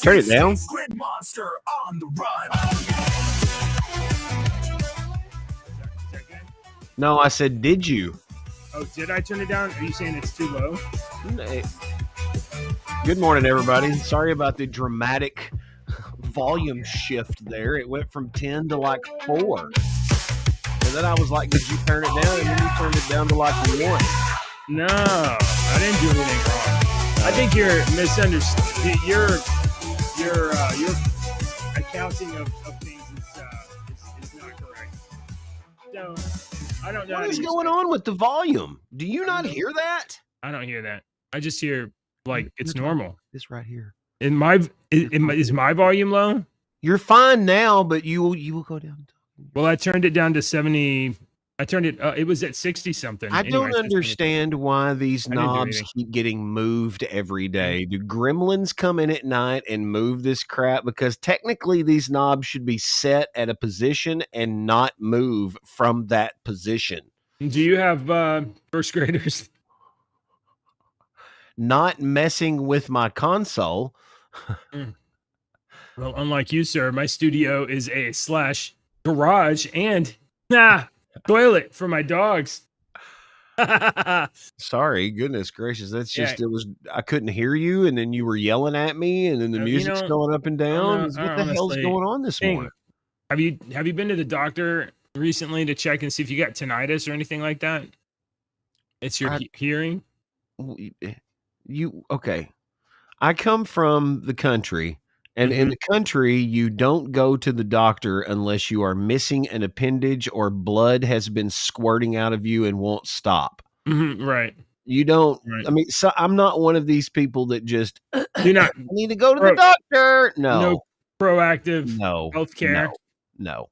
Turn it down. Grid monster on the run. Is that good? No, I said, did you? Oh, did I turn it down? Are you saying it's too low? Good morning, everybody. Sorry about the dramatic volume shift there. It went from 10 to like 4. And then I was like, did you turn it down? And then you turned it down to like 1. No, I didn't do anything wrong. I think you're misunderstanding. Your accounting of things is not correct. So I don't know. What is going on with the volume? Do you not hear that? I don't hear that. I just hear like it's normal. This right here. Is my volume low? You're fine now, but you will go down. Well, I turned it down to 70. I turned it. It was at 60 something. I don't understand why these knobs keep getting moved every day. Do gremlins come in at night and move this crap? Because technically these knobs should be set at a position and not move from that position. Do you have first graders? Not messing with my console. Well, unlike you, sir, my studio is a / garage and toilet for my dogs. Sorry, goodness gracious. That's just, I couldn't hear you, and then you were yelling at me, and then the music's going up and down. What the hell's going on this morning? Have you been to the doctor recently to check and see if you got tinnitus or anything like that? It's your hearing? Okay. I come from the country. And in the country, you don't go to the doctor unless you are missing an appendage or blood has been squirting out of you and won't stop. Right. You don't. Right. I mean, so I'm not one of these people that just do not I need to go to the doctor. No proactive healthcare. No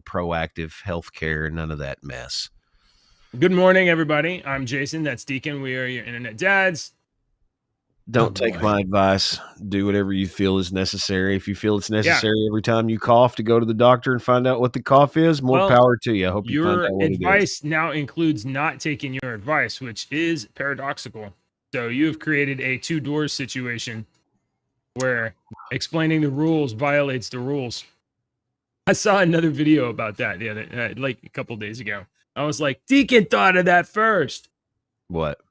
proactive healthcare. None of that mess. Good morning, everybody. I'm Jason. That's Deacon. We are your internet dads. Don't take my advice. Do whatever you feel is necessary. If you feel it's necessary every time you cough to go to the doctor and find out what the cough is, more power to you. I hope you find out what it is. Your advice now includes not taking your advice, which is paradoxical. So you have created a two-door situation where explaining the rules violates the rules. I saw another video about that like a couple days ago. I was like, Deacon thought of that first. What?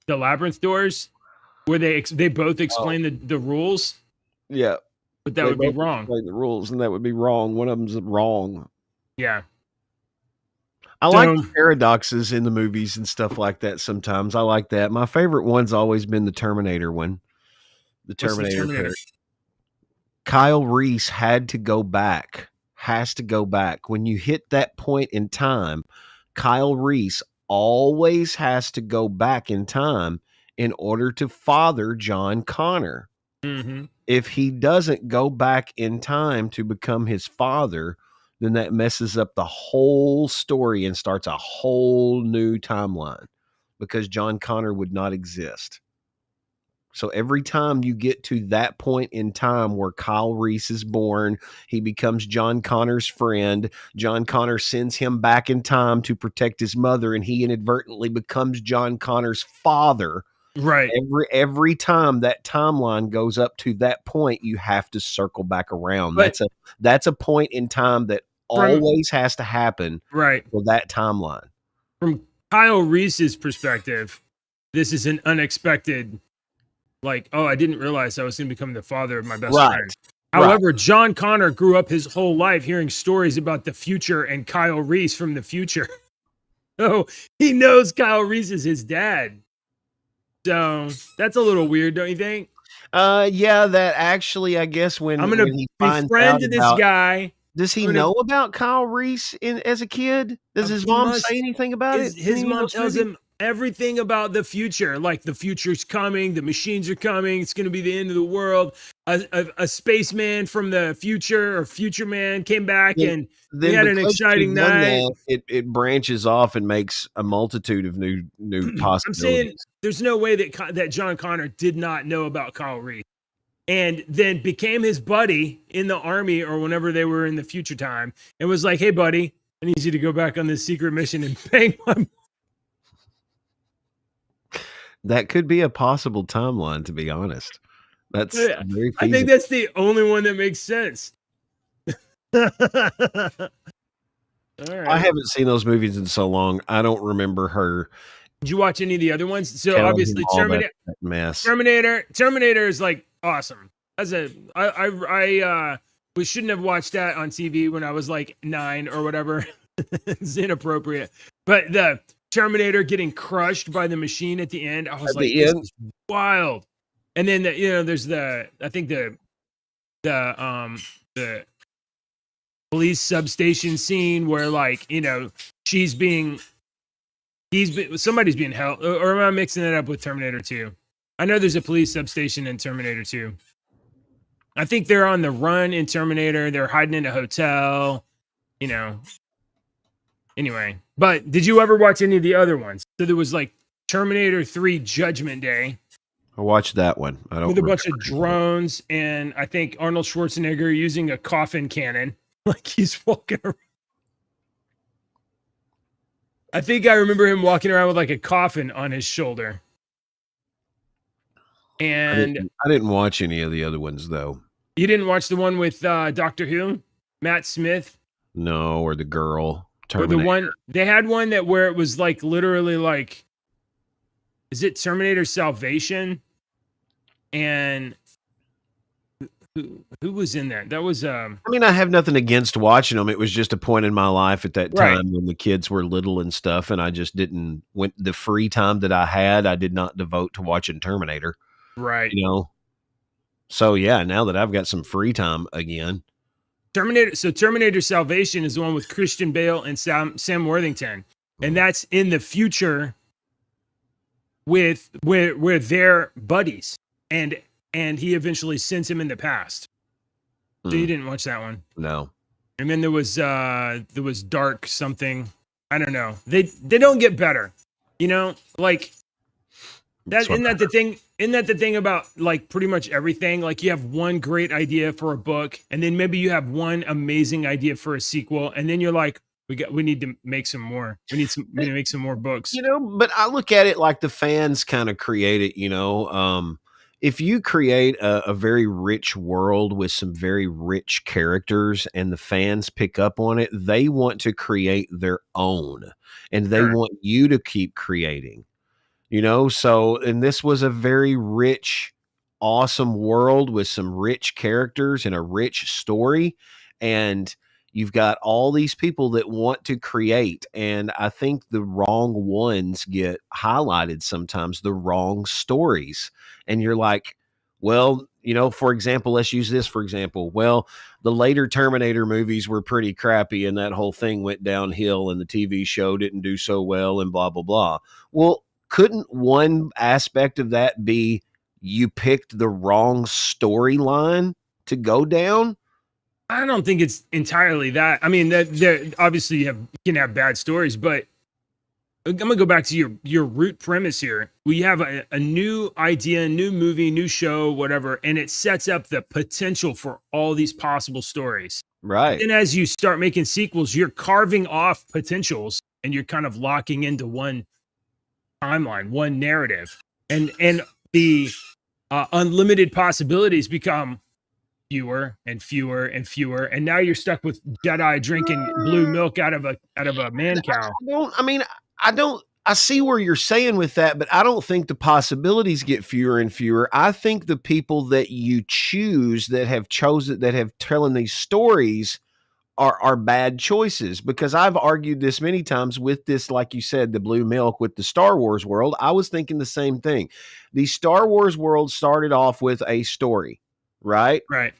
The labyrinth doors, where they both explain the rules. Yeah, but that would be wrong. Explain the rules, and that would be wrong. One of them's wrong. Yeah, I like the paradoxes in the movies and stuff like that. Sometimes I like that. My favorite one's always been the Terminator one. The Terminator. Kyle Reese had to go back. Has to go back. When you hit that point in time, Kyle Reese always has to go back in time in order to father John Connor. Mm-hmm. If he doesn't go back in time to become his father, then that messes up the whole story and starts a whole new timeline because John Connor would not exist. So every time you get to that point in time where Kyle Reese is born, he becomes John Connor's friend. John Connor sends him back in time to protect his mother, and he inadvertently becomes John Connor's father. Right. Every time that timeline goes up to that point, you have to circle back around. But that's a point in time that always has to happen. Right. For that timeline. From Kyle Reese's perspective, this is an unexpected. Like, I didn't realize I was going to become the father of my best friend. However, John Connor grew up his whole life hearing stories about the future and Kyle Reese from the future. So he knows Kyle Reese is his dad. So that's a little weird, don't you think? Yeah, that actually, I guess when I'm going to be friend to this guy. Does he know about Kyle Reese as a kid? Does his mom say anything about it? His mom tells him everything about the future, like the future's coming, the machines are coming, it's going to be the end of the world. A spaceman from the future or future man came back and they had an exciting night. It branches off and makes a multitude of new possibilities. I'm saying there's no way that John Connor did not know about Kyle Reese and then became his buddy in the army or whenever they were in the future time and was like, hey, buddy, I need you to go back on this secret mission and bang my That could be a possible timeline, to be honest. That's very I think that's the only one that makes sense. All right. I haven't seen those movies in so long. I don't remember her. Did you watch any of the other ones? So obviously that mess. Terminator is like awesome. We shouldn't have watched that on TV when I was like 9 or whatever. It's inappropriate. But the Terminator getting crushed by the machine at the end, I was like, this is wild. And then there's the police substation scene where somebody's being held, or am I mixing it up with Terminator 2? I know there's a police substation in Terminator 2. I think they're on the run in Terminator. They're hiding in a hotel, Anyway, but did you ever watch any of the other ones? So there was like Terminator 3 Judgment Day. I watched that one. I don't. With a bunch of drones, and I think Arnold Schwarzenegger using a coffin cannon, like he's walking around. I think I remember him walking around with like a coffin on his shoulder. And I didn't watch any of the other ones though. You didn't watch the one with Doctor Who, Matt Smith? No, or the girl. Or the one they had one where it was like literally like, is it Terminator Salvation? And who was in that? That was I mean, I have nothing against watching them. It was just a point in my life at that time when the kids were little and stuff, and I just didn't the free time that I had, I did not devote to watching Terminator. Right. So yeah, now that I've got some free time again. Terminator Salvation is the one with Christian Bale and Sam Worthington. And that's in the future with where they're buddies. And he eventually sends him in the past. So you didn't watch that one? No. And then there was Dark something. I don't know. They don't get better. Like that isn't that the thing? Isn't that the thing about like pretty much everything? Like you have one great idea for a book, and then maybe you have one amazing idea for a sequel, and then you're like, we need to make some more. We need to make some more books. But I look at it like the fans kind of create it, if you create a very rich world with some very rich characters and the fans pick up on it, they want to create their own, and they want you to keep creating, and this was a very rich, awesome world with some rich characters and a rich story. And you've got all these people that want to create. And I think the wrong ones get highlighted sometimes, the wrong stories. And you're like, well, for example, let's use this for example. Well, the later Terminator movies were pretty crappy and that whole thing went downhill and the TV show didn't do so well and blah, blah, blah. Well, couldn't one aspect of that be you picked the wrong storyline to go down? I don't think it's entirely that. I mean, that obviously you can have bad stories, but I'm gonna go back to your root premise here. We have a new idea, new movie, new show, whatever, and it sets up the potential for all these possible stories. Right. And as you start making sequels, you're carving off potentials and you're kind of locking into one timeline, one narrative, and the unlimited possibilities become fewer and fewer and fewer, and now you're stuck with Jedi drinking blue milk out of a man cow. I see where you're saying with that, but I don't think the possibilities get fewer and fewer. I think the people that you choose that have telling these stories are bad choices, because I've argued this many times with this, like you said, the blue milk with the Star Wars world. I was thinking the same thing. The Star Wars world started off with a story, right? Right.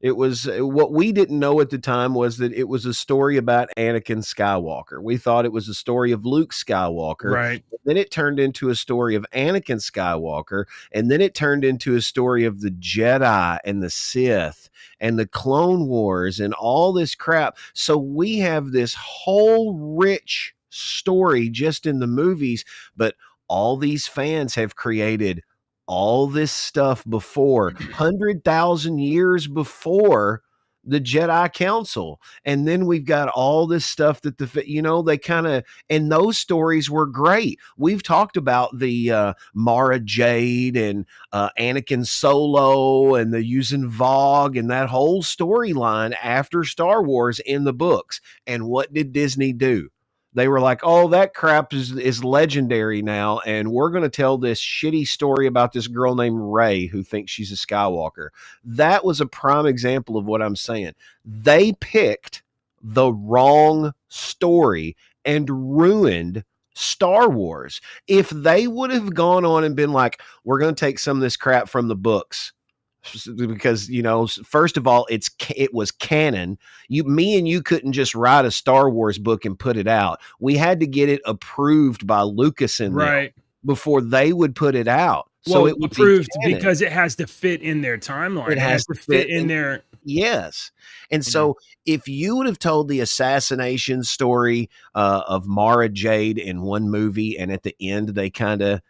It was what we didn't know at the time was that it was a story about Anakin Skywalker. We thought it was a story of Luke Skywalker. Right. Then it turned into a story of Anakin Skywalker. And then it turned into a story of the Jedi and the Sith and the Clone Wars and all this crap. So we have this whole rich story just in the movies, but all these fans have created all this stuff before 100,000 years before the Jedi Council. And then we've got all this stuff that they kind of, and those stories were great. We've talked about the Mara Jade and Anakin Solo and the using Vogue and that whole storyline after Star Wars in the books. And what did Disney do? They were like, oh, that crap is legendary now, and we're going to tell this shitty story about this girl named Rey who thinks she's a Skywalker. That was a prime example of what I'm saying. They picked the wrong story and ruined Star Wars. If they would have gone on and been like, we're going to take some of this crap from the books, because first of all, it was canon. Me and you couldn't just write a Star Wars book and put it out. We had to get it approved by Lucas and them before they would put it out. So it approved because it has to fit in their timeline. It has to fit in their yes. And so if you would have told the assassination story of Mara Jade in one movie, and at the end they kind of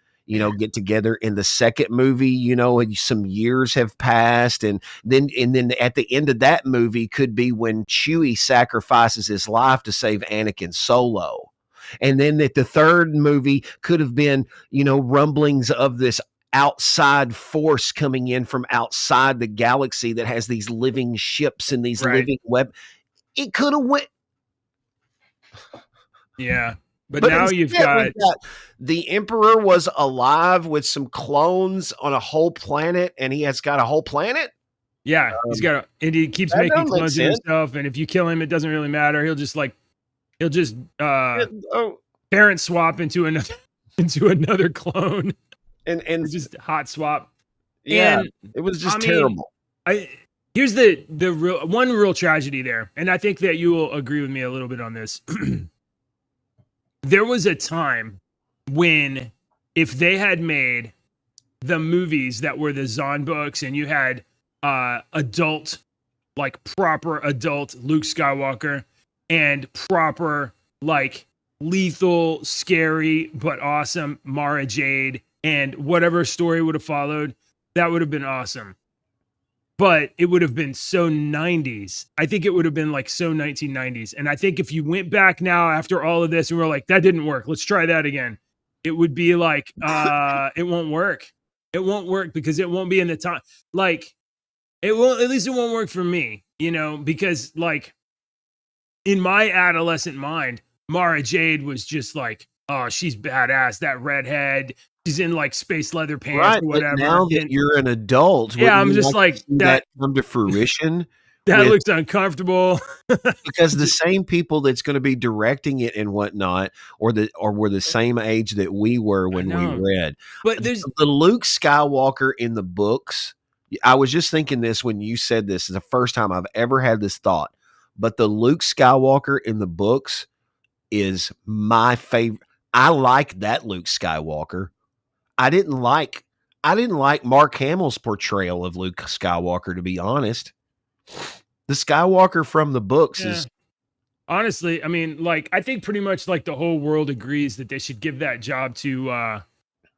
get together in the second movie, and some years have passed. And then at the end of that movie could be when Chewie sacrifices his life to save Anakin Solo. And then at the third movie could have been, rumblings of this outside force coming in from outside the galaxy that has these living ships and these living It could have went. Yeah. But now you've got the Emperor was alive with some clones on a whole planet, and he has got a whole planet. Yeah, and he keeps making clones of himself. And if you kill him, it doesn't really matter. He'll just parent swap into another clone, and just hot swap. Yeah, and, it was just terrible. Here's the real tragedy there, and I think that you will agree with me a little bit on this. There was a time when if they had made the movies that were the Zahn books and you had adult, like proper adult Luke Skywalker and proper, like lethal, scary, but awesome Mara Jade and whatever story would have followed, that would have been awesome. But it would have been so 90s. I think it would have been like so 1990s. And I think if you went back now after all of this and we're like, that didn't work, let's try that again, it would be like, it won't work. It won't work because it won't be in the time. Like, it won't, at least it won't work for me, because like in my adolescent mind, Mara Jade was just like, oh, she's badass. That redhead. She's in like space leather pants or whatever. But now that you're an adult, I'm just like that come to fruition. That looks uncomfortable. Because the same people that's going to be directing it and whatnot, or were the same age that we were when we read. But there's the Luke Skywalker in the books. I was just thinking this when you said this. Is the first time I've ever had this thought. But the Luke Skywalker in the books is my favorite. I like that Luke Skywalker. I didn't like Mark Hamill's portrayal of Luke Skywalker, to be honest. The Skywalker from the books is honestly, I mean, like, I think pretty much like the whole world agrees that they should give that job to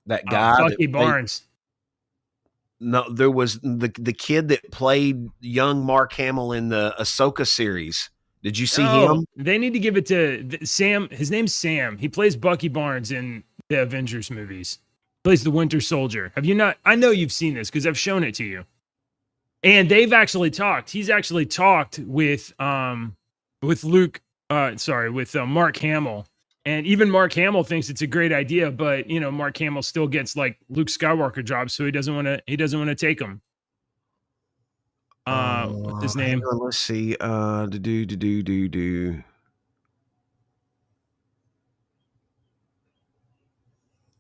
that guy, Bucky Barnes. No, there was the kid that played young Mark Hamill in the Ahsoka series. Did you see him? They need to give it to Sam. His name's Sam. He plays Bucky Barnes in the Avengers movies. Plays the Winter Soldier. Have you not? I know you've seen this because I've shown it to you. And they've actually talked. He's actually talked with Luke. With Mark Hamill. And even Mark Hamill thinks it's a great idea, but Mark Hamill still gets like Luke Skywalker jobs, so he doesn't want to take them. What's his name? Let's see.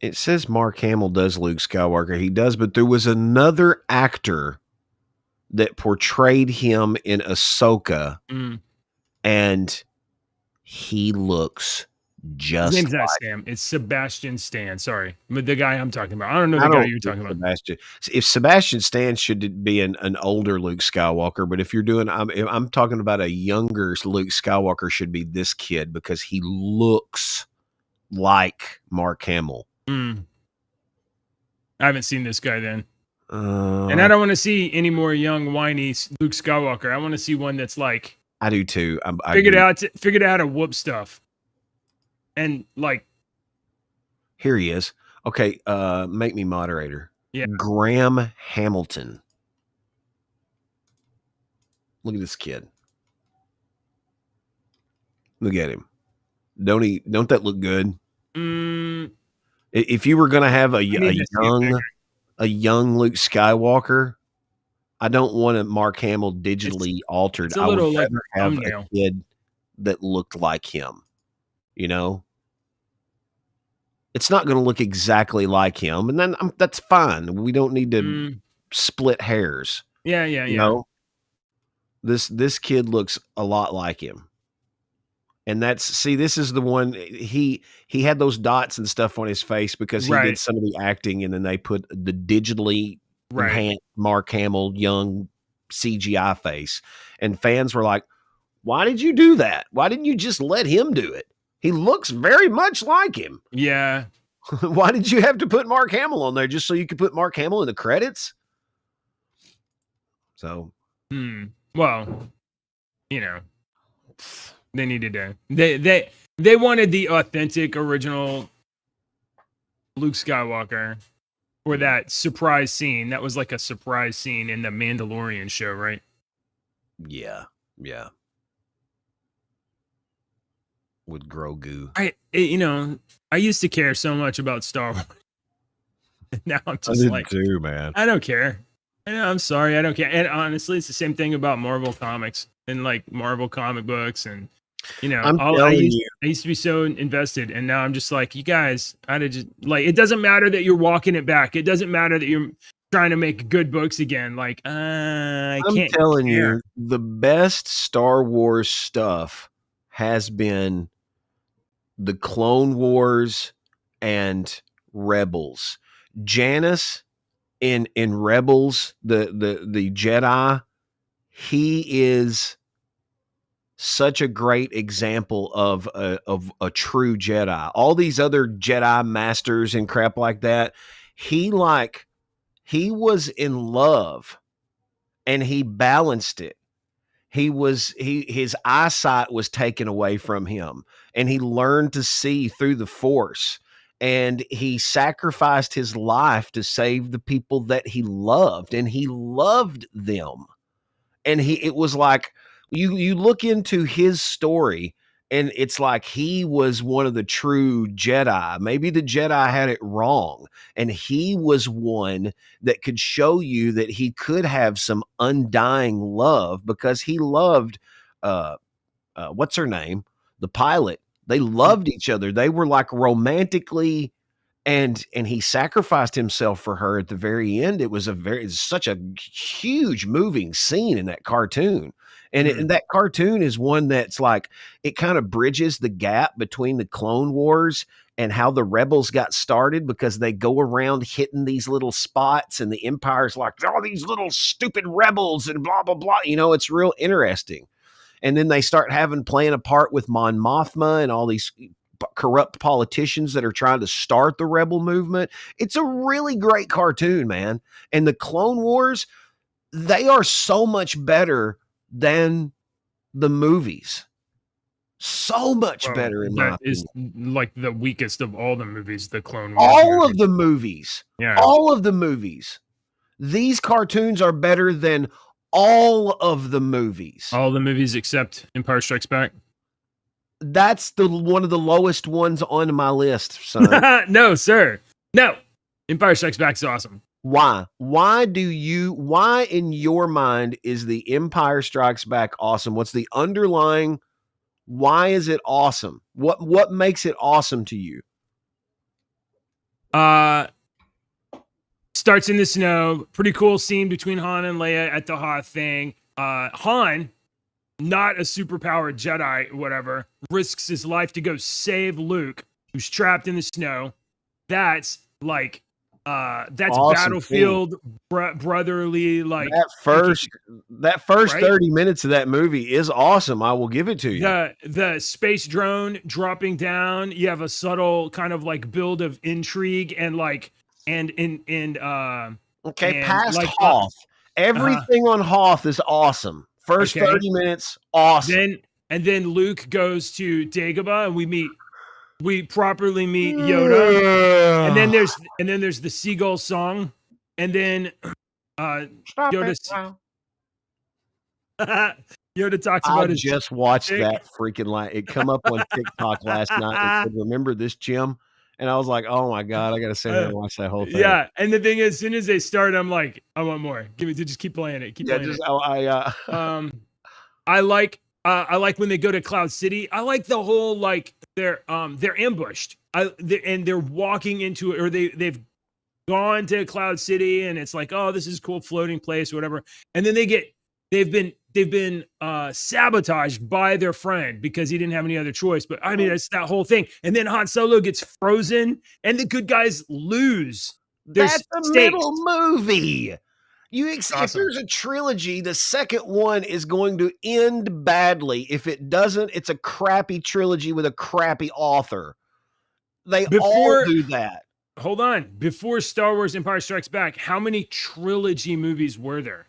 It says Mark Hamill does Luke Skywalker. He does, but there was another actor that portrayed him in Ahsoka, and he looks just his name's not Sam. It's Sebastian Stan. Sorry, the guy I'm talking about. I don't know the guy you're talking about. If Sebastian Stan should be an older Luke Skywalker, but if you're doing, I'm talking about a younger Luke Skywalker should be this kid because he looks like Mark Hamill. I haven't seen this guy then. And I don't want to see any more young, whiny Luke Skywalker. I want to see one that's like, I do too. I figured out how to whoop stuff. And like, here he is. Okay, make me moderator. Yeah. Graham Hamilton. Look at this kid. Look at him. Don't that look good? If you were going to have a young Luke Skywalker, I don't want a Mark Hamill digitally altered. I would rather have a kid that looked like him. You know, it's not going to look exactly like him, and then that's fine. We don't need to split hairs. Yeah. You know? This kid looks a lot like him. And this is the one he had those dots and stuff on his face because he did some of the acting, and then they put the digitally enhanced Mark Hamill young CGI face. And fans were like, why did you do that? Why didn't you just let him do it? He looks very much like him. Yeah. Why did you have to put Mark Hamill on there just so you could put Mark Hamill in the credits? So, well, you know, they needed to. They wanted the authentic original Luke Skywalker for that surprise scene. That was like a surprise scene in the Mandalorian show, right? Yeah. With Grogu. I used to care so much about Star Wars. Now I'm just man. I don't care. I'm sorry, I don't care. And honestly, it's the same thing about Marvel comics and like Marvel comic books, and I used to be so invested, and now I'm just like, you guys, it doesn't matter that you're walking it back. It doesn't matter that you're trying to make good books again. Like, I'm telling you, the best Star Wars stuff has been the Clone Wars and Rebels. Janus in Rebels, the Jedi, he is such a great example of a true Jedi. All these other Jedi masters and crap like that, he was in love and he balanced it. His eyesight was taken away from him, and he learned to see through the Force, and he sacrificed his life to save the people that he loved, and he loved them. And it was like, you look into his story, and it's like he was one of the true Jedi. Maybe the Jedi had it wrong, and he was one that could show you that he could have some undying love, because he loved what's her name? The pilot. They loved each other. They were like romantically, and he sacrificed himself for her at the very end. It was such a huge moving scene in that cartoon. And that cartoon is one that's like, it kind of bridges the gap between the Clone Wars and how the Rebels got started, because they go around hitting these little spots, and the Empire's like, all these little stupid rebels and blah, blah, blah. It's real interesting. And then they start playing a part with Mon Mothma and all these corrupt politicians that are trying to start the rebel movement. It's a really great cartoon, man. And the Clone Wars, they are so much better than the movies. So much better, in my opinion. Is like the weakest of all the movies, the Clone Wars. All of the movies. Yeah. All of the movies. These cartoons are better than all of the movies. All the movies except Empire Strikes Back. That's one of the lowest ones on my list, son. No, sir. No. Empire Strikes Back's awesome. Why? Why in your mind is the Empire Strikes Back awesome? What's the underlying? Why is it awesome? What makes it awesome to you? Starts in the snow. Pretty cool scene between Han and Leia at the Hoth thing. Han, not a superpowered Jedi, whatever, risks his life to go save Luke, who's trapped in the snow. That's like, that's awesome battlefield brotherly. Like that first 30 minutes of that movie is awesome. I will give it to you. The space drone dropping down. You have a subtle kind of like build of intrigue and like, and Okay, And past like Hoth. Everything on Hoth is awesome. First 30 minutes, awesome. Then Luke goes to Dagobah, and we properly meet Yoda. And then there's the seagull song, and then Yoda Yoda talks about his. I just watched that freaking it come up on TikTok last night and said, "Remember this, Jim?" And I was like, "Oh my god, I got to sit here and watch that whole thing." Yeah, and the thing is, as soon as they start, I'm like, I want more. Just keep playing it. I like when they go to Cloud City. I like the whole they're ambushed. And they're walking into it, or they've gone to Cloud City, and it's like, oh, this is a cool floating place or whatever. And then they've been sabotaged by their friend because he didn't have any other choice. But I mean, it's that whole thing. And then Han Solo gets frozen, and the good guys lose. That's a middle movie. If there's a trilogy, the second one is going to end badly. If it doesn't, it's a crappy trilogy with a crappy author. They all do that. Hold on. Before Star Wars Empire Strikes Back, how many trilogy movies were there?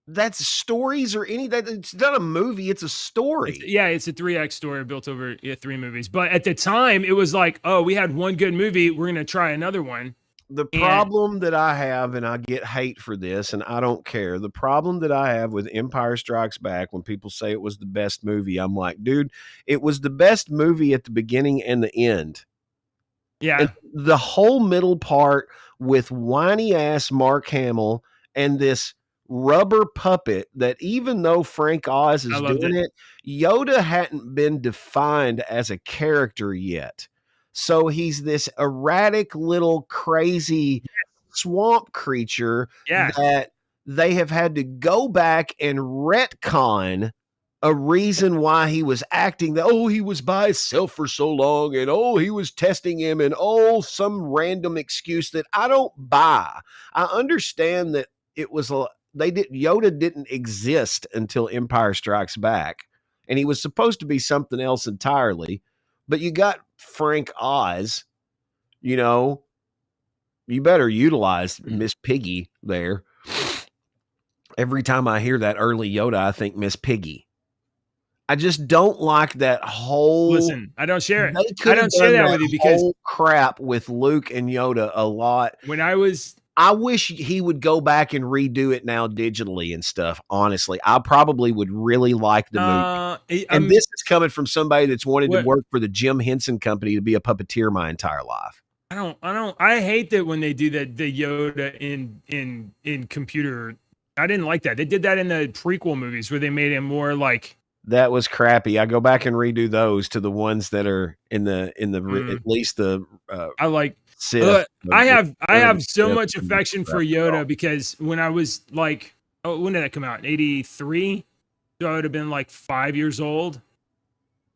That's stories or it's not a movie, it's a story. It's a 3X story built over 3 movies. But at the time, it was like, oh, we had one good movie, we're going to try another one. The problem that I have, and I get hate for this, and I don't care. The problem that I have with Empire Strikes Back, when people say it was the best movie, I'm like, dude, it was the best movie at the beginning and the end. Yeah. And the whole middle part with whiny ass Mark Hamill and this rubber puppet that, even though Frank Oz is doing it, Yoda hadn't been defined as a character yet. So he's this erratic little crazy swamp creature that they have had to go back and retcon a reason why he was acting that, he was by himself for so long, and he was testing him, and some random excuse that I don't buy. I understand that it was Yoda didn't exist until Empire Strikes Back, and he was supposed to be something else entirely. But you got Frank Oz, you better utilize Miss Piggy there. Every time I hear that early Yoda, I think Miss Piggy. I just don't like that whole. Listen, I don't share it. I don't share that with you because crap with Luke and Yoda a lot. I wish he would go back and redo it now digitally and stuff. Honestly, I probably would really like the movie. And this is coming from somebody that's wanted to work for the Jim Henson Company to be a puppeteer my entire life. I hate that when they do that, the Yoda in computer. I didn't like that. They did that in the prequel movies where they made him more like. That was crappy. I go back and redo those to the ones that are in the at least the. I like. Sith, I have so much affection for Yoda because when I was like, when did that come out? In 83? So I would have been like 5 years old,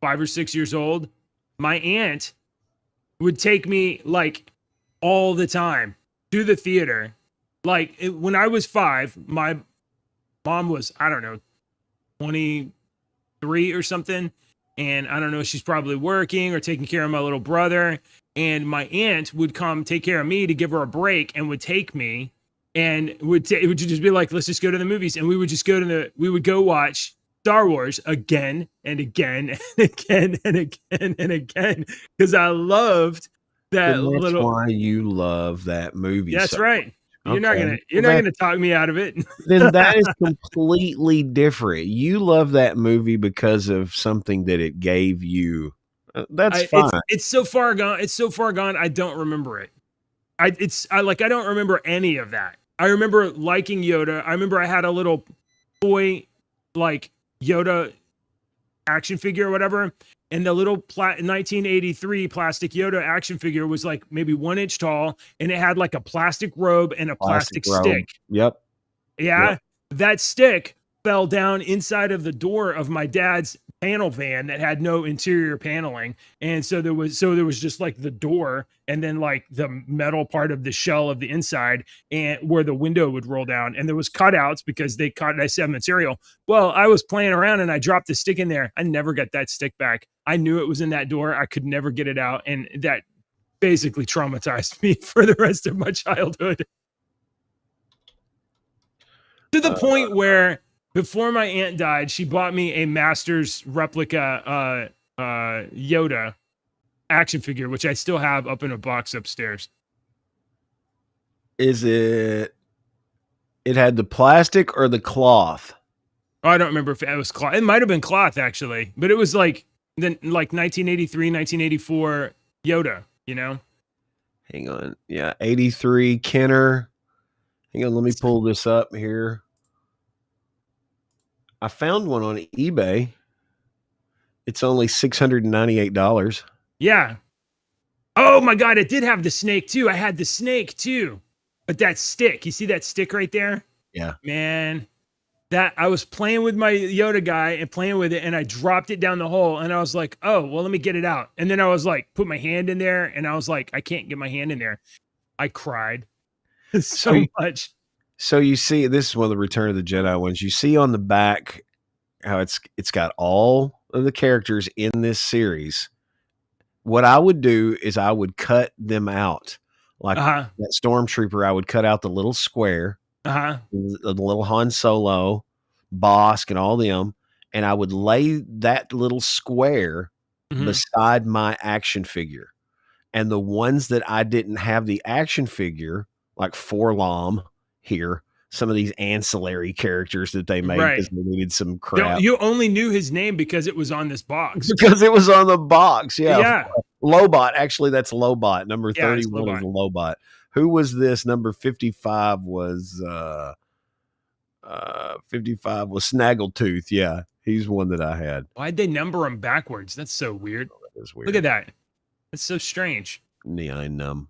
5 or 6 years old. My aunt would take me like all the time to the theater. Like when I was 5, my mom was, I don't know, 23 or something. And I don't know, she's probably working or taking care of my little brother. And my aunt would come take care of me to give her a break and would take me and it would just be like, let's just go to the movies. And we would just we would go watch Star Wars again and again and again and again and again. Because I loved that that's why you love that movie. That's right. You're not gonna talk me out of it. Then that is completely different. You love that movie because of something that it gave you. That's fine. It's so far gone. It's so far gone. I don't remember it. I don't remember any of that. I remember liking Yoda. I remember I had a little toy like Yoda action figure or whatever. And the little 1983 plastic Yoda action figure was like maybe 1 inch tall, and it had like a plastic robe and a plastic stick. Yep. Yeah. Yep. That stick fell down inside of the door of my dad's panel van that had no interior paneling, and so there was just like the door and then like the metal part of the shell of the inside and where the window would roll down, and there was cutouts because they cut SF material. Well, I was playing around and I dropped the stick in there. I never got that stick back. I knew it was in that door. I could never get it out, and that basically traumatized me for the rest of my childhood. To the point where before my aunt died, she bought me a Masters replica Yoda action figure, which I still have up in a box upstairs. Is it had the plastic or the cloth? Oh, I don't remember if it was cloth. It might have been cloth actually, but it was like 1983, 1984 Yoda, you know? Hang on. Yeah, 83 Kenner. Hang on, let me pull this up here. I found one on eBay. It's only $698. Yeah. Oh my God, it did have the snake too. I had the snake too. But that stick, you see that stick right there? Yeah. Man, that I was playing with my Yoda guy and playing with it, and I dropped it down the hole, and I was like, oh, well, let me get it out. And then I was like, put my hand in there, and I was like, I can't get my hand in there. I cried so much. So you see, this is one of the Return of the Jedi ones. You see on the back how it's got all of the characters in this series. What I would do is I would cut them out. Like that Stormtrooper, I would cut out the little square, the little Han Solo, Bosk, and all them, and I would lay that little square beside my action figure. And the ones that I didn't have the action figure, like Forlom here, some of these ancillary characters that they made because they needed some crap. You only knew his name because it was on this box. Because it was on the box, yeah. Lobot, actually, that's Lobot. Number 31 is Lobot. Who was this? Number 55 was Snaggletooth. Yeah, he's one that I had. Why'd they number them backwards? That's so weird. That is weird. Look at that. That's so strange. Nien-Nunb.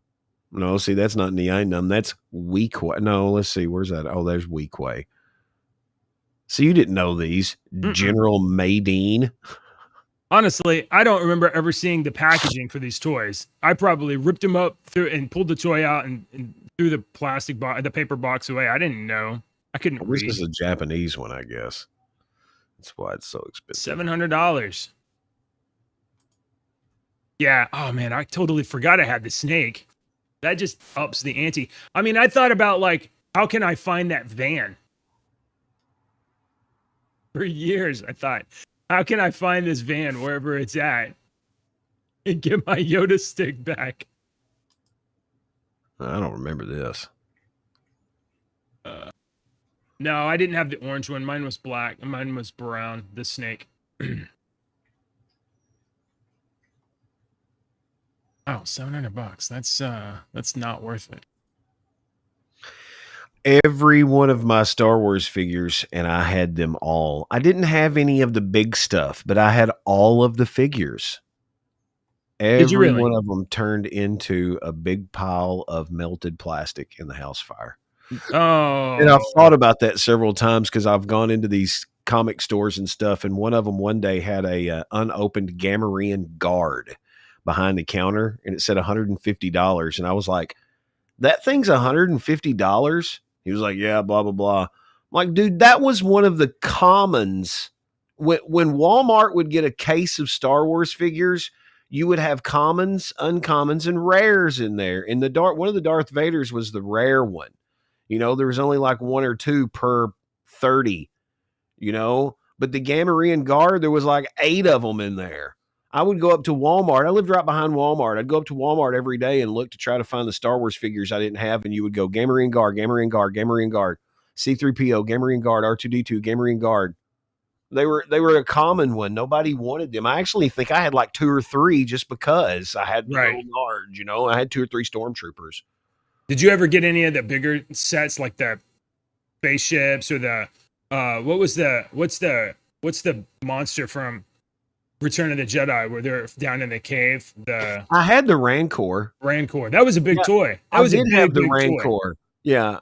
No, see, that's not Nien-Nunb. That's Weequay. No, let's see. Where's that? Oh, there's Weequay. So you didn't know these. General Madine. Honestly, I don't remember ever seeing the packaging for these toys. I probably ripped them up and pulled the toy out and threw the plastic box, the paper box away. I didn't know. I couldn't read. This is a Japanese one, I guess. That's why it's so expensive. $700. Yeah. Oh man, I totally forgot I had the snake. That just ups the ante. I mean, I thought about like, how can I find that van? For years, I thought, how can I find this van wherever it's at and get my Yoda stick back? I don't remember this. No, I didn't have the orange one. Mine was black. Mine was brown. The snake. Oh, $700. That's not worth it. Every one of my Star Wars figures, and I had them all. I didn't have any of the big stuff, but I had all of the figures. Every one of them turned into a big pile of melted plastic in the house fire. Oh. And I've thought about that several times because I've gone into these comic stores and stuff, and one of them one day had a unopened Gamorrean guard behind the counter, and it said $150. And I was like, that thing's $150? He was like, yeah, blah, blah, blah. I'm like, dude, that was one of the commons. When Walmart would get a case of Star Wars figures, you would have commons, uncommons, and rares in there. And one of the Darth Vaders was the rare one. You know, there was only like one or two per 30, you know, but the Gamorrean guard, there was like 8 of them in there. I would go up to Walmart. I lived right behind Walmart. I'd go up to Walmart every day and look to try to find the Star Wars figures I didn't have. And you would go Gamorrean guard, Gamorrean guard, Gamorrean guard, C-3PO, Gamorrean guard, R2-D2, Gamorrean guard. They were a common one. Nobody wanted them. I actually think I had like 2 or 3 just because I had the little guard, you know, I had 2 or 3 stormtroopers. Did you ever get any of the bigger sets, like the spaceships or the what's the monster from Return of the Jedi where they're down in the cave? I had the Rancor. That was a big toy. That was have the Rancor. Toy. Yeah,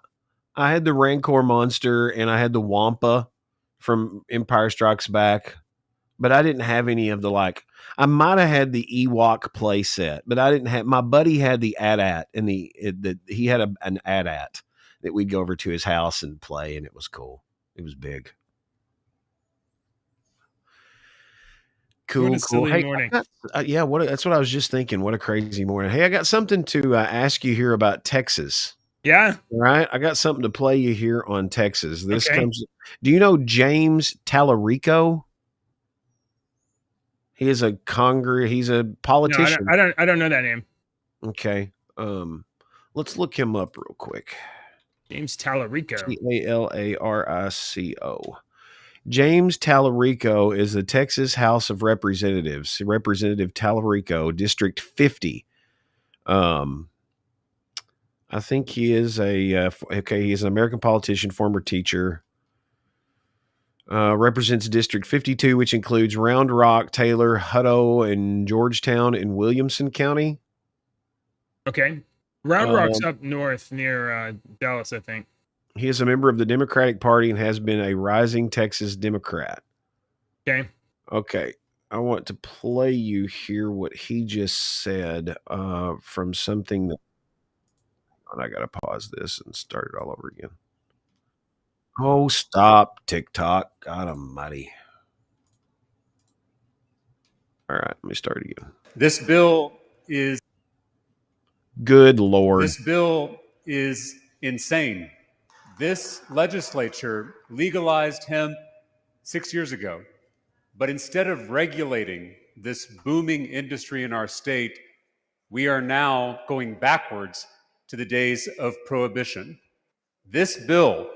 I had the Rancor monster, and I had the Wampa from Empire Strikes Back, but I didn't have any of the like. I might have had the Ewok play set, but I didn't have. My buddy had the AT-AT, and he had an AT-AT that we'd go over to his house and play, and it was cool. It was big. Cool. Hey, morning. That's what I was just thinking. What a crazy morning. Hey, I got something to ask you here about Texas. Yeah. Right. I got something to play you here on Texas. This comes. Do you know James Tallarico? He is he's a politician. No, I don't know that name. Okay. Let's look him up real quick. James Tallarico. Tallarico. James Tallarico is the Texas House of Representatives, Representative Tallarico, District 50. I think he is he's an American politician, former teacher. Represents District 52, which includes Round Rock, Taylor, Hutto, and Georgetown in Williamson County. Okay. Round Rock's up north near Dallas, I think. He is a member of the Democratic Party and has been a rising Texas Democrat. Okay. Okay. I want to play you here what he just said from something that. And I got to pause this and start it all over again. Oh, stop, TikTok. God almighty. All right, let me start again. This bill is... Good Lord. This bill is insane. This legislature legalized hemp 6 years ago. But instead of regulating this booming industry in our state, we are now going backwards to the days of prohibition. This bill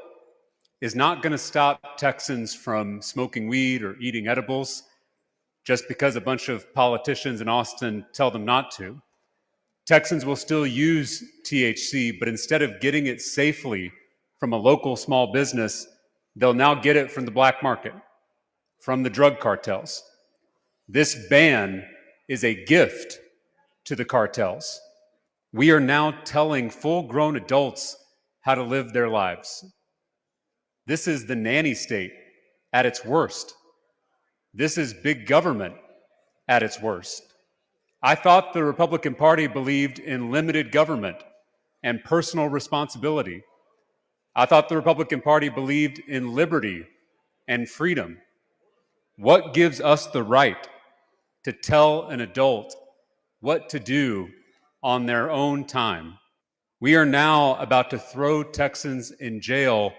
is not going to stop Texans from smoking weed or eating edibles just because a bunch of politicians in Austin tell them not to. Texans will still use THC, but instead of getting it safely from a local small business, they'll now get it from the black market, from the drug cartels. This ban is a gift to the cartels. We are now telling full-grown adults how to live their lives. This is the nanny state at its worst. This is big government at its worst. I thought the Republican Party believed in limited government and personal responsibility. I thought the Republican Party believed in liberty and freedom. What gives us the right to tell an adult what to do on their own time? We are now about to throw Texans in jail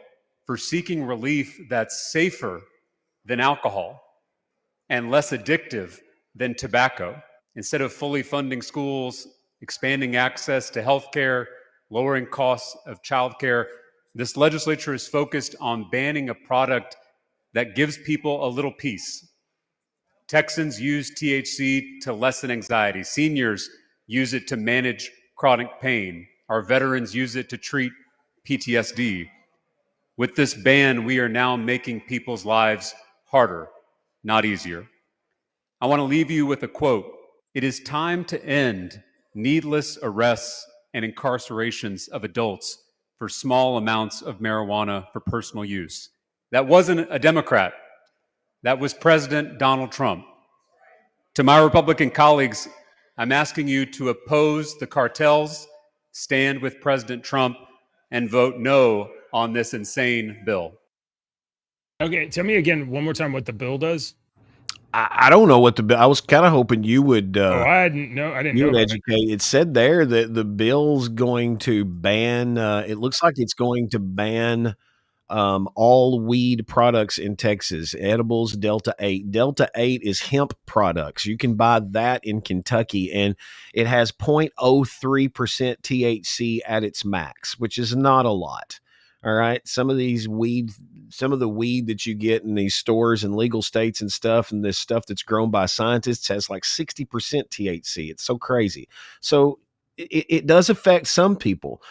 for seeking relief that's safer than alcohol and less addictive than tobacco. Instead of fully funding schools, expanding access to health care, lowering costs of childcare, this legislature is focused on banning a product that gives people a little peace. Texans use THC to lessen anxiety. Seniors use it to manage chronic pain. Our veterans use it to treat PTSD. With this ban, we are now making people's lives harder, not easier. I want to leave you with a quote. It is time to end needless arrests and incarcerations of adults for small amounts of marijuana for personal use. That wasn't a Democrat. That was President Donald Trump. To my Republican colleagues, I'm asking you to oppose the cartels, stand with President Trump, and vote no on this insane bill. Okay, tell me again one more time what the bill does. I don't know what the bill. I was kind of hoping you would. I didn't know. You would educate. It said there that the bill's going to ban. It looks like it's going to ban all weed products in Texas. Edibles, Delta 8. Delta 8 is hemp products. You can buy that in Kentucky, and it has 0.03% THC at its max, which is not a lot. All right. Some of the weed that you get in these stores in legal states and stuff, and this stuff that's grown by scientists has like 60% THC. It's so crazy. So it does affect some people.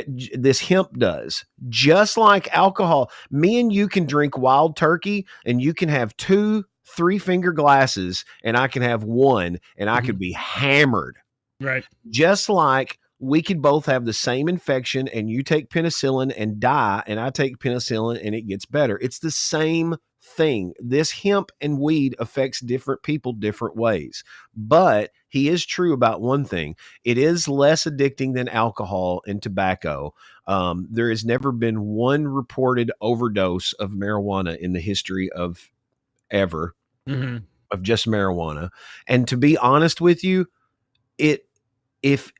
This hemp does, just like alcohol. Me and you can drink Wild Turkey, and you can have 2 3-finger glasses, and I can have one, and I could be hammered. Right. Just like we could both have the same infection, and you take penicillin and die, and I take penicillin and it gets better. It's the same thing. This hemp and weed affects different people different ways. But he is true about one thing. It is less addicting than alcohol and tobacco. There has never been one reported overdose of marijuana in the history of ever, of just marijuana. And to be honest with you, if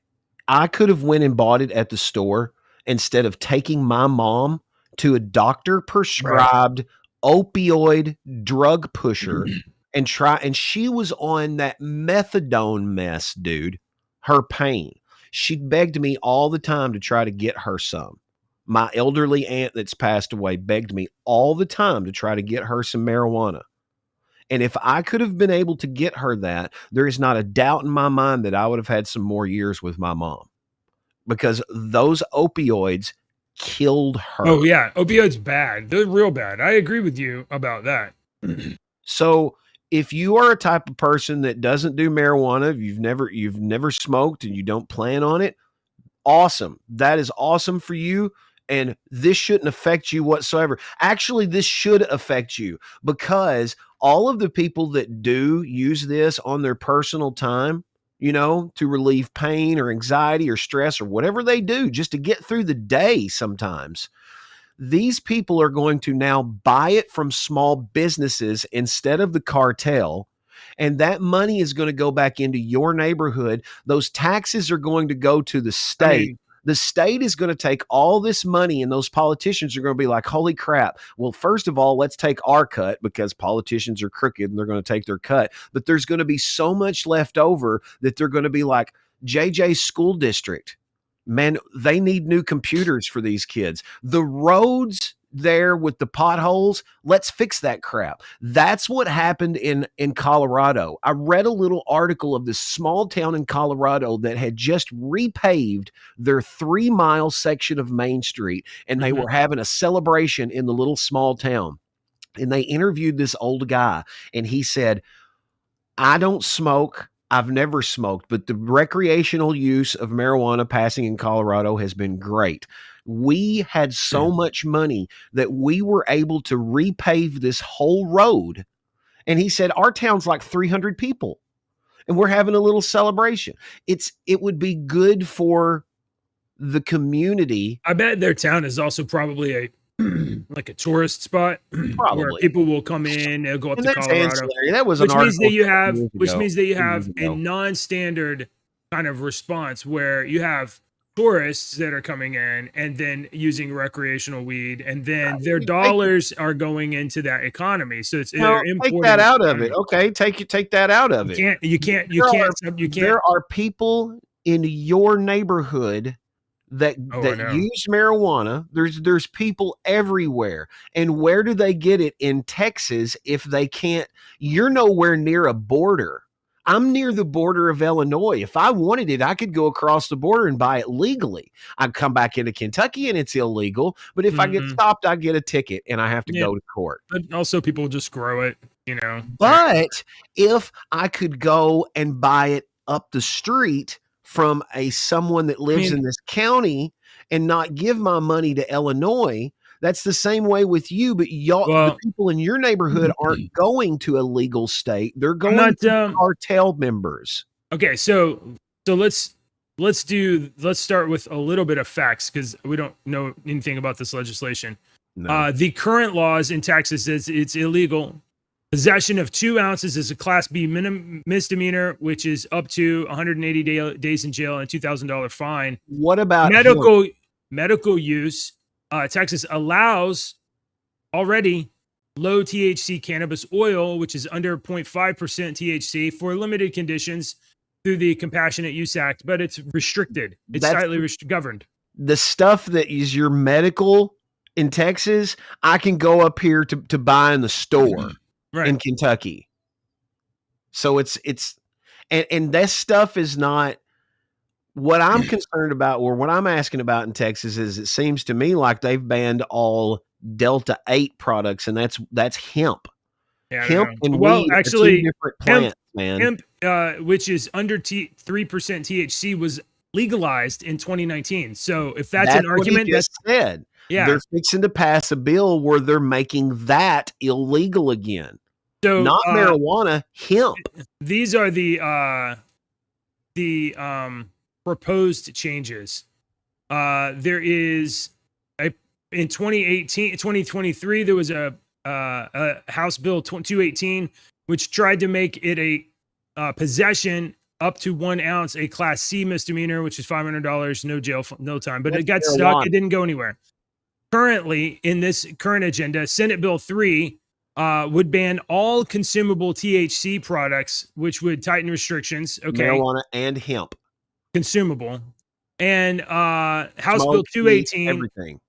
I could have went and bought it at the store instead of taking my mom to a doctor prescribed opioid drug pusher and she was on that methadone mess, dude. Her pain. She begged me all the time to try to get her some. My elderly aunt that's passed away begged me all the time to try to get her some marijuana. And if I could have been able to get her that, there is not a doubt in my mind that I would have had some more years with my mom, because those opioids killed her. Oh yeah, opioids bad. They're real bad. I agree with you about that. So if you are a type of person that doesn't do marijuana, you've never smoked and you don't plan on it, awesome. That is awesome for you. And this shouldn't affect you whatsoever. Actually, this should affect you, because all of the people that do use this on their personal time, to relieve pain or anxiety or stress or whatever they do just to get through the day sometimes, these people are going to now buy it from small businesses instead of the cartel. And that money is going to go back into your neighborhood. Those taxes are going to go to the state. The state is going to take all this money, and those politicians are going to be like, holy crap. Well, first of all, let's take our cut, because politicians are crooked and they're going to take their cut. But there's going to be so much left over that they're going to be like, JJ's school district, man, they need new computers for these kids. The roads there with the potholes, let's fix that crap. That's what happened in Colorado. I read a little article of this small town in Colorado that had just repaved their 3-mile section of Main Street, and they were having a celebration in the little small town. And they interviewed this old guy, and he said, I don't smoke. I've never smoked, but the recreational use of marijuana passing in Colorado has been great. We had so much money that we were able to repave this whole road. And he said, our town's like 300 people and we're having a little celebration. It would be good for the community. I bet their town is also probably a like a tourist spot where people will come in, they'll go up to Colorado. That was which means that you have a non-standard kind of response where you have tourists that are coming in and then using recreational weed, and then their dollars are going into that economy. So it's take that out of it. Okay, take that out of it. You can't. There are people in your neighborhood that use marijuana. There's people everywhere. And where do they get it? In Texas, if they can't, you're nowhere near a border. I'm near the border of Illinois. If I wanted it, I could go across the border and buy it legally. I'd come back into Kentucky and it's illegal. But if I get stopped, I get a ticket and I have to go to court. But also people just grow it, But if I could go and buy it up the street from someone that lives in this county and not give my money to Illinois, that's the same way with you. But the people in your neighborhood aren't going to a legal state; they're going to cartel members. Okay, so let's start with a little bit of facts, because we don't know anything about this legislation. No. The current laws in Texas is it's illegal. Possession of 2 ounces is a Class B misdemeanor, which is up to 180 days in jail and a $2,000 fine. What about medical use? Texas allows already low THC cannabis oil, which is under 0.5% THC, for limited conditions through the Compassionate Use Act, but it's restricted. It's slightly governed. The stuff that is your medical in Texas, I can go up here to buy in the store. Right. In Kentucky. So it's this stuff is not what I'm concerned about, or what I'm asking about in Texas. Is it seems to me like they've banned all Delta 8 products, and that's hemp. Yeah, hemp and weed actually, are 2 different plants, man. Hemp, which is under 3% THC, was legalized in 2019. So if that's an argument, what he just said. Yeah, they're fixing to pass a bill where they're making that illegal again. So not marijuana, hemp. These are the proposed changes. There is in 2023, there was a House Bill 218, which tried to make it a possession up to 1 ounce, a Class C misdemeanor, which is $500, no jail, no time. But That's it got marijuana. stuck. It didn't go anywhere. Currently, in this current agenda, Senate Bill 3 would ban all consumable THC products, which would tighten restrictions. Okay, marijuana and hemp, consumable, and House Smoke, Bill 218 everything.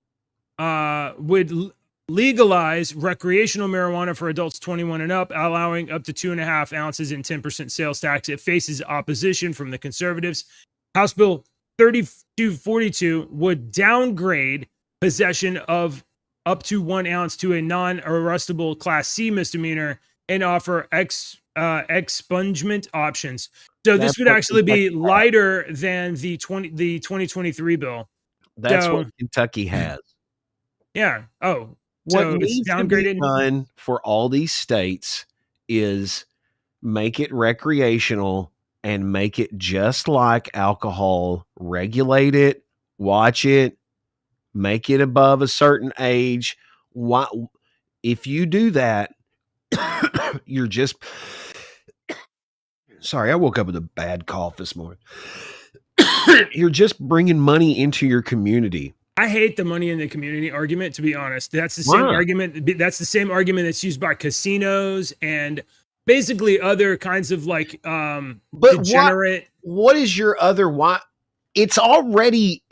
would legalize recreational marijuana for adults 21 and up, allowing up to 2.5 ounces and 10% sales tax. It faces opposition from the conservatives. House Bill 3242 would downgrade possession of up to 1 ounce to a non-arrestable Class C misdemeanor and offer expungement options. So this would actually be lighter than the 2023 bill. That's what Kentucky has. Yeah. Oh, what so needs to be done for all these states is make it recreational and make it just like alcohol. Regulate it, watch it, make it above a certain age. Why, if you do that, you're just sorry, I woke up with a bad cough this morning. You're just bringing money into your community. I hate the money in the community argument, to be honest. That's the same argument. That's the same argument that's used by casinos and basically other kinds of like degenerate. What is your other why? It's already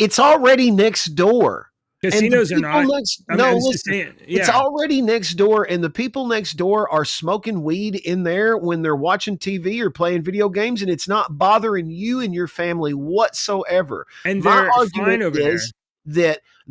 next door. Casinos are not. It's already next door, and the people next door are smoking weed in there when they're watching TV or playing video games, and it's not bothering you and your family whatsoever. And they're fine over there.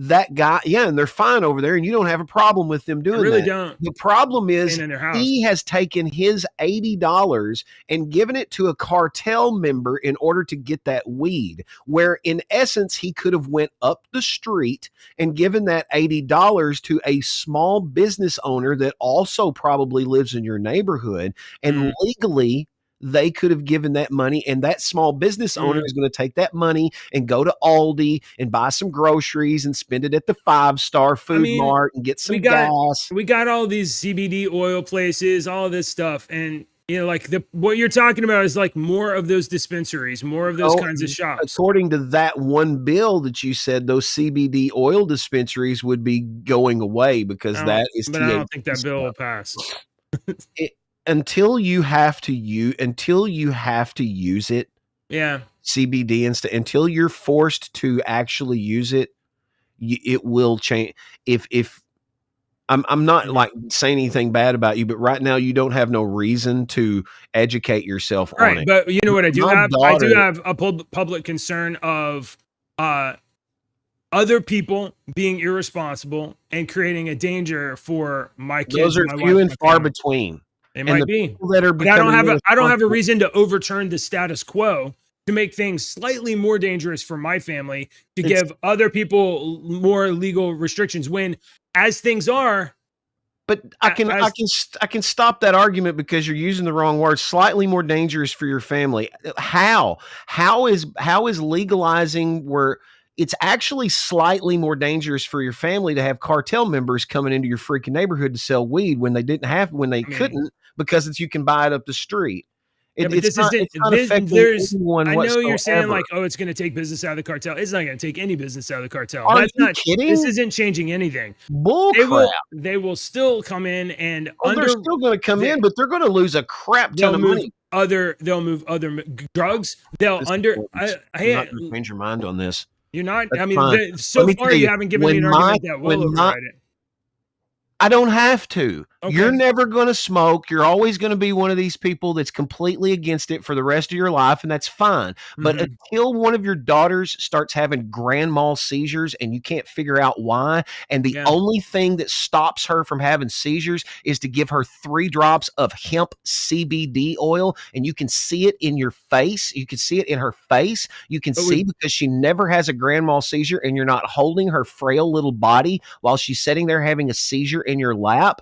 That guy, and they're fine over there, and you don't have a problem with them doing that. I really don't. The problem is he has taken his $80 and given it to a cartel member in order to get that weed, where in essence he could have went up the street and given that $80 to a small business owner that also probably lives in your neighborhood, and legally they could have given that money, and that small business owner is going to take that money and go to Aldi and buy some groceries and spend it at the 5-star food mart and get some gas. We got all these CBD oil places, all of this stuff. And, you know, like what you're talking about is like more of those dispensaries, more of those kinds of shops. According to that one bill that you said, those CBD oil dispensaries would be going away because that is But I don't think that bill will pass. Until you have to use it, CBD until you're forced to actually use it, it will change. If I'm not like saying anything bad about you, but right now you don't have no reason to educate yourself on it. But you know what I do have? I do have a public concern of other people being irresponsible and creating a danger for my kids. Those are few and far between. It might be. But I don't have a reason to overturn the status quo to make things slightly more dangerous for my family, to give other people more legal restrictions when, as things are. But I can stop that argument because you're using the wrong word. Slightly more dangerous for your family. How is legalizing where it's actually slightly more dangerous for your family to have cartel members coming into your freaking neighborhood to sell weed when they couldn't, because you can buy it up the street. I know you're saying like, oh, it's going to take business out of the cartel. It's not going to take any business out of the cartel. Are you kidding? This isn't changing anything. Bullcrap. They will still come in and they're still going to come in, but they're going to lose a crap ton of money. They'll move other drugs. I'm not going to change your mind on this. You're not. That's I mean, fine. so far you haven't given me an argument that will override it. I don't have to. Okay. You're never going to smoke. You're always going to be one of these people that's completely against it for the rest of your life, and that's fine. But until one of your daughters starts having grand mal seizures and you can't figure out why, and the only thing that stops her from having seizures is to give her 3 drops of hemp CBD oil, and you can see it in your face. You can see it in her face. You can see because she never has a grand mal seizure, and you're not holding her frail little body while she's sitting there having a seizure in your lap.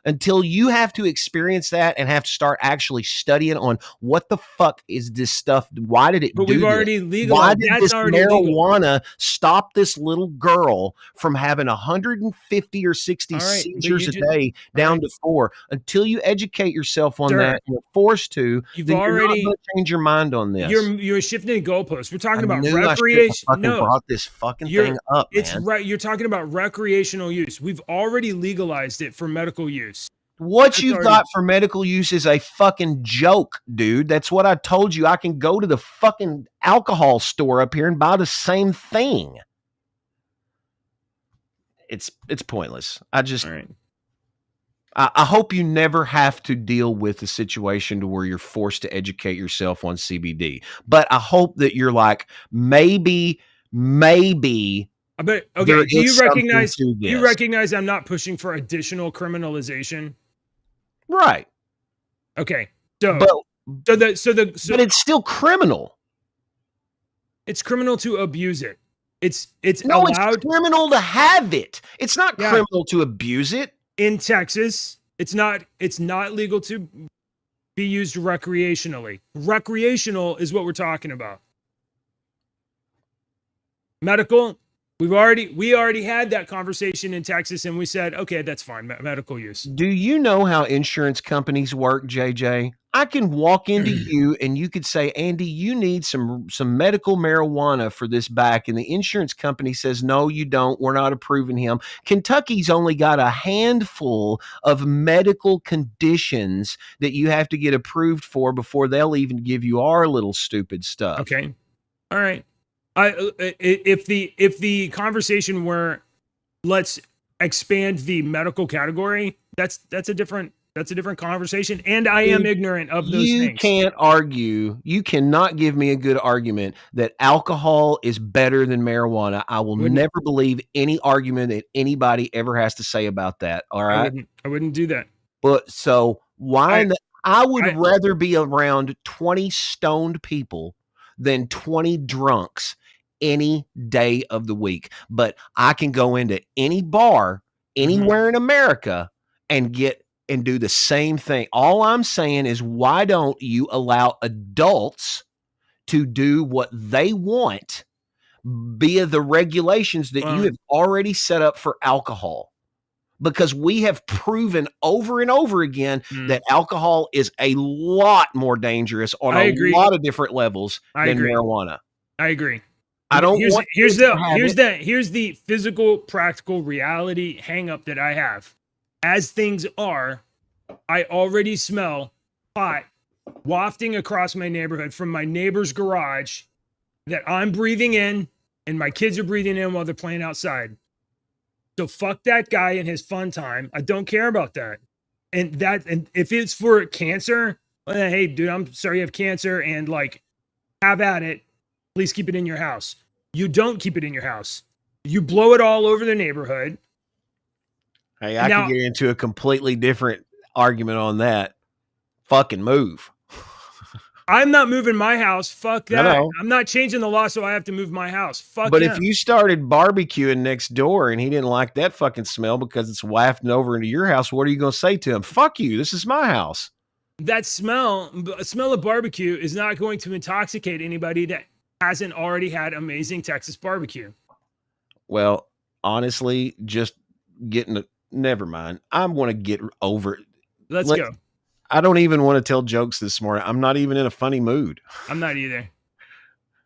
until you have to experience that and have to start actually studying on what the fuck is this stuff? Why did it But do we've this? already legalized. Why did That's this already marijuana legal. stop this little girl from having 150 or 60 All right, seizures a day down to 4? Until you educate yourself on that and you're forced to, then you're not going to change your mind on this. You're shifting the goalposts. We're talking about recreation. I fucking brought this fucking thing up, man. It's right. You're talking about recreational use. We've already legalized it for medical use. What you've got for medical use is a fucking joke, dude. That's what I told you. I can go to the fucking alcohol store up here and buy the same thing. It's pointless. I just, I hope you never have to deal with a situation to where you're forced to educate yourself on CBD. But I hope that you're like, maybe. But okay, do you recognize? You recognize I'm not pushing for additional criminalization. Right. Okay. So, but it's still criminal. It's criminal to abuse it. It's allowed. It's criminal to have it. It's not criminal to abuse it. In Texas, it's not legal to be used recreationally. Recreational is what we're talking about. Medical, we already had that conversation in Texas, and we said, okay, that's fine, medical use. Do you know how insurance companies work, JJ? I can walk into you and you could say, Andy, you need some medical marijuana for this back. And the insurance company says, no, you don't. We're not approving him. Kentucky's only got a handful of medical conditions that you have to get approved for before they'll even give you our little stupid stuff. Okay. All right. If the conversation were, let's expand the medical category, that's a different conversation. And I am ignorant of those things. You can't argue. You cannot give me a good argument that alcohol is better than marijuana. I will never believe any argument that anybody ever has to say about that. All right. I wouldn't do that. But so why? I would rather be around 20 stoned people than 20 drunks any day of the week. But I can go into any bar anywhere in America and do the same thing. All I'm saying is, why don't you allow adults to do what they want via the regulations that you have already set up for alcohol? Because we have proven over and over again that alcohol is a lot more dangerous on a lot of different levels than marijuana. I agree. I don't here's the physical, practical reality hang up that I have. As things are, I already smell pot wafting across my neighborhood from my neighbor's garage that I'm breathing in and my kids are breathing in while they're playing outside. So fuck that guy and his fun time. I don't care about that. And if it's for cancer, hey dude, I'm sorry you have cancer and like have at it. Please keep it in your house. You don't keep it in your house. You blow it all over the neighborhood. Hey, I can get into a completely different argument on that. Fucking move. I'm not moving my house. Fuck that. I'm not changing the law, so I have to move my house. Fuck. But if you started barbecuing next door and he didn't like that fucking smell because it's wafting over into your house, what are you going to say to him? Fuck you. This is my house. That smell of barbecue is not going to intoxicate anybody that hasn't already had amazing Texas barbecue. Well, honestly, just never mind. I want to get over it. Let's go. I don't even want to tell jokes this morning. I'm not even in a funny mood. I'm not either.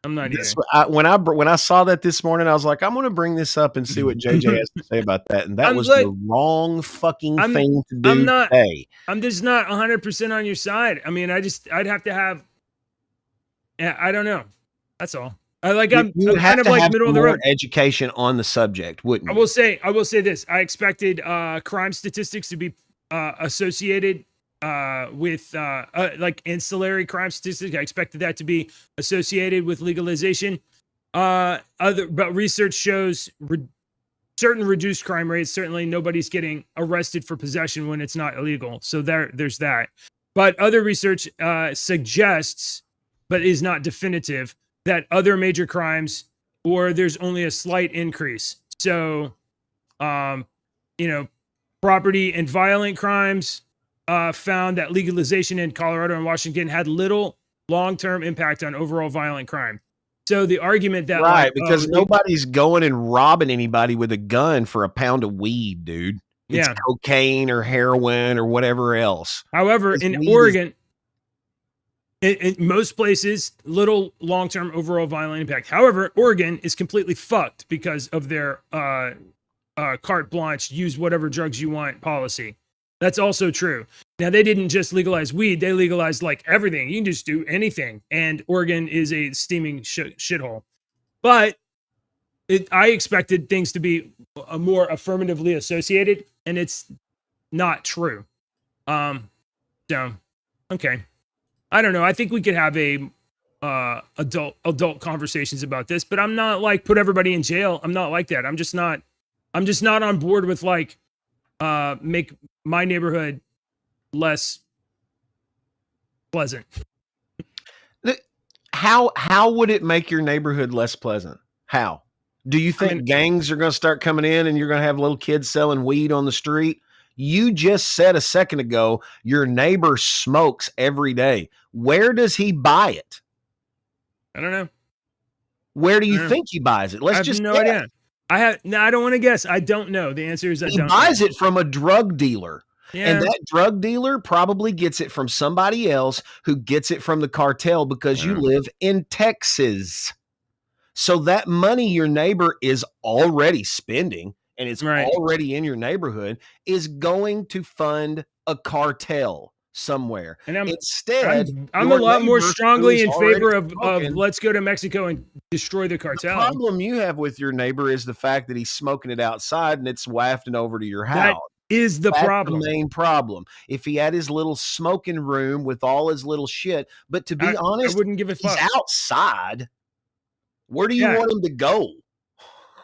When I saw that this morning, I was like, I'm going to bring this up and see what JJ has to say about that. And that was the wrong fucking thing to do today. I'm just not 100% on your side. I mean, I'd have to have, I don't know. That's all. I'm kind of like middle of the road. Education on the subject, wouldn't you? I will say this. I expected crime statistics to be associated with like ancillary crime statistics. I expected that to be associated with legalization. But research shows certain reduced crime rates. Certainly nobody's getting arrested for possession when it's not illegal. So there's that. But other research suggests, but is not definitive, that other major crimes, or there's only a slight increase. So, property and violent crimes found that legalization in Colorado and Washington had little long-term impact on overall violent crime. So the argument that because nobody's going and robbing anybody with a gun for a pound of weed, dude. It's cocaine or heroin or whatever else. However, in Oregon, in most places, little long-term overall violent impact. However, Oregon is completely fucked because of their carte blanche, use whatever drugs you want policy. That's also true. Now, they didn't just legalize weed. They legalized like everything. You can just do anything. And Oregon is a steaming shithole. But I expected things to be more affirmatively associated, and it's not true. So, okay. I don't know. I think we could have a adult conversations about this, but I'm not like put everybody in jail. I'm not like that. I'm just not on board with like make my neighborhood less pleasant. How would it make your neighborhood less pleasant? How? Do you think gangs are going to start coming in and you're going to have little kids selling weed on the street? You just said a second ago, your neighbor smokes every day. Where does he buy it? I don't know. Where do you think he buys it? I have no idea. I don't want to guess. I don't know. The answer is he buys it from a drug dealer. Yeah. And that drug dealer probably gets it from somebody else who gets it from the cartel because you live in Texas. So that money your neighbor is already spending and it's already in your neighborhood is going to fund a cartel somewhere. And instead, I'm a lot more strongly in favor of let's go to Mexico and destroy the cartel. The problem you have with your neighbor is the fact that he's smoking it outside and it's wafting over to your house. Is the problem. The main problem. If he had his little smoking room with all his little shit, but to be honest, I wouldn't give a fuck. He's outside. Where do you want him to go?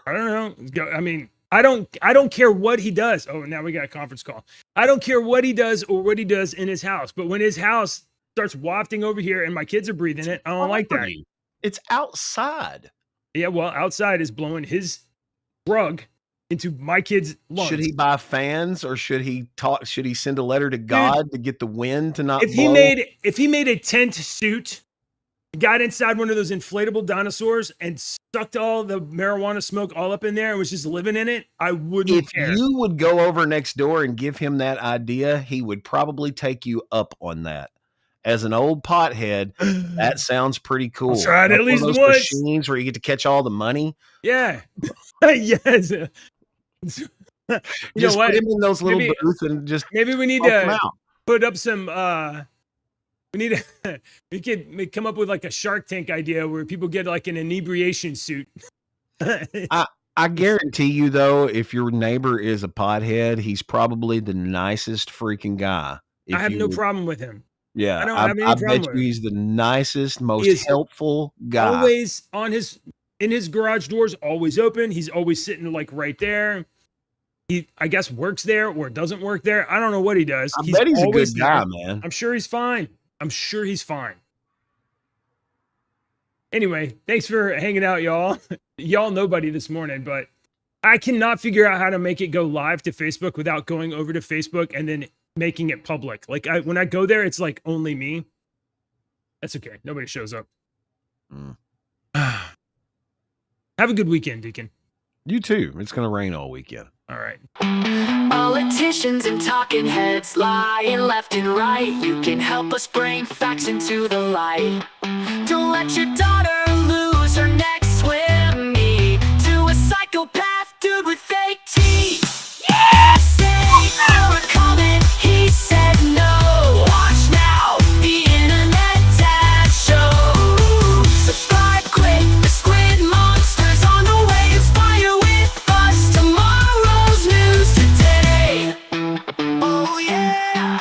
I don't know. I mean, I don't care what he does. Oh, now we got a conference call. I don't care what he does or what he does in his house. But when his house starts wafting over here and my kids are breathing it, I don't like that. It's outside. Yeah, well, outside is blowing his drug into my kids' lungs. Should he buy fans or should he send a letter to God to get the wind to not blow? If he made a tent suit, got inside one of those inflatable dinosaurs and sucked all the marijuana smoke all up in there and was just living in it, I wouldn't care. If you would go over next door and give him that idea, he would probably take you up on that. As an old pothead, that sounds pretty cool. That's right, at least once. Machines where you get to catch all the money. Yeah. Yes. You know what? Put him in those little booths and just maybe we need to put up some we could come up with like a Shark Tank idea where people get like an inebriation suit. I guarantee you though, if your neighbor is a pothead, he's probably the nicest freaking guy. I have no problem with him. Yeah, I bet you he's the nicest, most helpful guy. Always in his garage doors, always open. He's always sitting like right there. He, I guess, works there or doesn't work there. I don't know what he does. I bet he's a good guy, man. I'm sure he's fine. Anyway, thanks for hanging out, y'all. Y'all nobody this morning, but I cannot figure out how to make it go live to Facebook without going over to Facebook and then making it public. Like when I go there, it's like only me. That's okay. Nobody shows up. Have a good weekend, Deacon. You too. It's going to rain all weekend. All right. Politicians and talking heads lying left and right. You can help us bring facts into the light. Don't let your daughter lose her next swim meet to a psychopath dude with fake teeth. Yeah! Say for a comment, he said no. Watch now, the internet dad show. Subscribe quick, the squid monster's on the way. Inspire with us tomorrow's news today. Oh yeah.